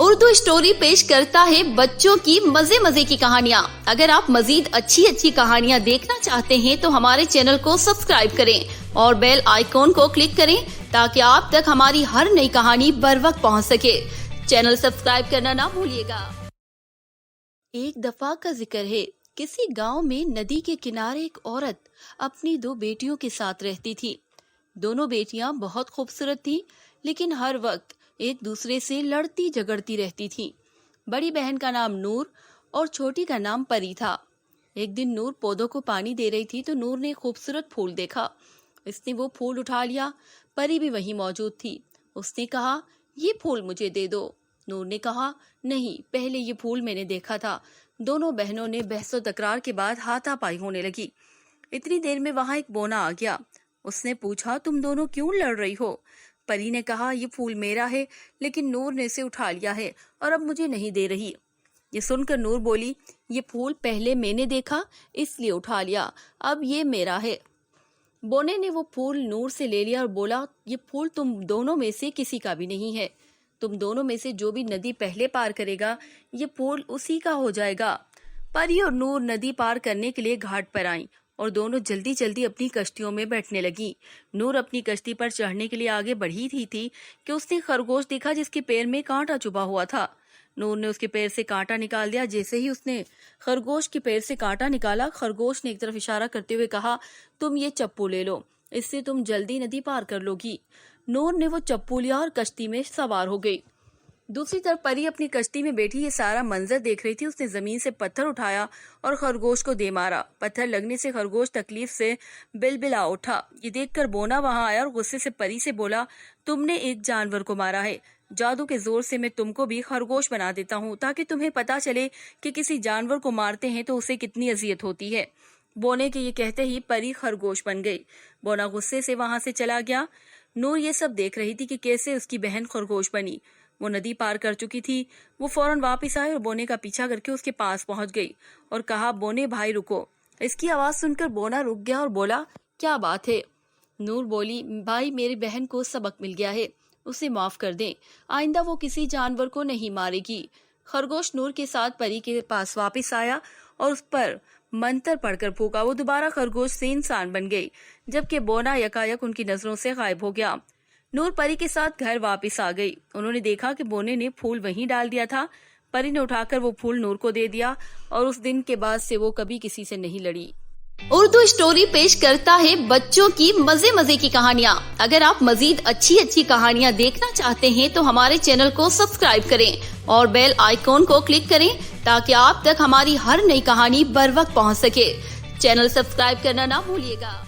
Urdu story पेश करता है बच्चों की मजे मजे की कहानियाँ। अगर आप मजीद अच्छी कहानियाँ देखना चाहते हैं तो हमारे चैनल को सब्सक्राइब करें और बेल आइकॉन को क्लिक करें ताकि आप तक हमारी हर नई कहानी बर वक्त पहुँच सके। चैनल सब्सक्राइब करना ना भूलिएगा। एक दफा का जिक्र है, किसी गांव में नदी के किनारे एक औरत अपनी 2 बेटियों के साथ रहती थी। दोनों बेटियां बहुत खूबसूरत थीं, लेकिन हर वक्त एक दूसरे से लड़ती झगड़ती रहती थीं। बड़ी बहन का नाम नूर और छोटी का नाम परी था। एक दिन नूर पौधों को पानी दे रही थी तो नूर ने खूबसूरत फूल देखा। इसने वो फूल उठा लिया। परी भी वहीं मौजूद थी। उसने कहा, ये फूल मुझे दे दो। नूर ने कहा, नहीं, पहले ये फूल मैंने देखा था। दोनों बहनों ने बहसो तकरार के बाद हाथापाई होने लगी। इतनी देर में वहां एक बोना आ गया। उसने पूछा, तुम दोनों क्यों लड़ रही हो? परी ने कहा, ये फूल मेरा है, लेकिन नूर ने इसे उठा लिया है और अब मुझे नहीं दे रही। ये सुनकर नूर बोली, ये फूल पहले मैंने देखा इसलिए उठा लिया, अब ये मेरा है। बोने ने वो फूल नूर से ले लिया और बोला, ये फूल तुम दोनों में से किसी का भी नहीं है। तुम दोनों में से जो भी नदी पहले पार करेगा, ये फूल उसी का हो जाएगा। परी और नूर नदी पार करने के लिए घाट पर आईं और दोनों जल्दी जल्दी अपनी कश्तियों में बैठने लगी। नूर अपनी कश्ती पर चढ़ने के लिए आगे बढ़ी थी कि उसने खरगोश देखा जिसके पैर में कांटा चुभा हुआ था। नूर ने उसके पैर से कांटा निकाल दिया। जैसे ही उसने खरगोश के पैर से कांटा निकाला, खरगोश ने एक तरफ इशारा करते हुए कहा, तुम ये चप्पू ले लो, इससे तुम जल्दी नदी पार कर लोगी। नूर ने वो चप्पू लिया और कश्ती में सवार हो गई। दूसरी तरफ परी अपनी कश्ती में बैठी ये सारा मंजर देख रही थी। उसने जमीन से पत्थर उठाया और खरगोश को दे मारा। पत्थर लगने से खरगोश तकलीफ से बिलबिला उठा। ये देखकर बोना वहां आया और गुस्से से परी से बोला, तुमने एक जानवर को मारा है। जादू के जोर से मैं तुमको भी खरगोश बना देता हूँ ताकि तुम्हें पता चले कि किसी जानवर को मारते हैं तो उसे कितनी अजियत होती है। बोने के ये कहते ही परी खरगोश बन गई। बोना गुस्से से वहां से चला गया। नूर ये सब देख रही थी कि कैसे उसकी बहन खरगोश बनी। वो नदी पार कर चुकी थी। वो फौरन वापस आई और बोने का पीछा करके उसके पास पहुंच गई और कहा, बोने भाई रुको। इसकी आवाज सुनकर बोना रुक गया और बोला, क्या बात है? नूर बोली, भाई मेरी बहन को सबक मिल गया है, उसे माफ कर दें, आइंदा वो किसी जानवर को नहीं मारेगी। खरगोश नूर के साथ परी के पास वापस आया और उस पर मंत्र पढ़कर फूका। वो दोबारा खरगोश से इंसान बन गई, जबकि बोना यकायक उनकी नजरों से गायब हो गया। नूर परी के साथ घर वापस आ गई। उन्होंने देखा कि बोने ने फूल वहीं डाल दिया था। परी ने उठाकर वो फूल नूर को दे दिया और उस दिन के बाद से वो कभी किसी से नहीं लड़ी। उर्दू स्टोरी पेश करता है बच्चों की मजे मजे की कहानियाँ। अगर आप मजीद अच्छी कहानियाँ देखना चाहते हैं तो हमारे चैनल को सब्सक्राइब करें और बेल आइकॉन को क्लिक करें ताकि आप तक हमारी हर नई कहानी बर वक्त पहुँच सके। चैनल सब्सक्राइब करना ना भूलिएगा।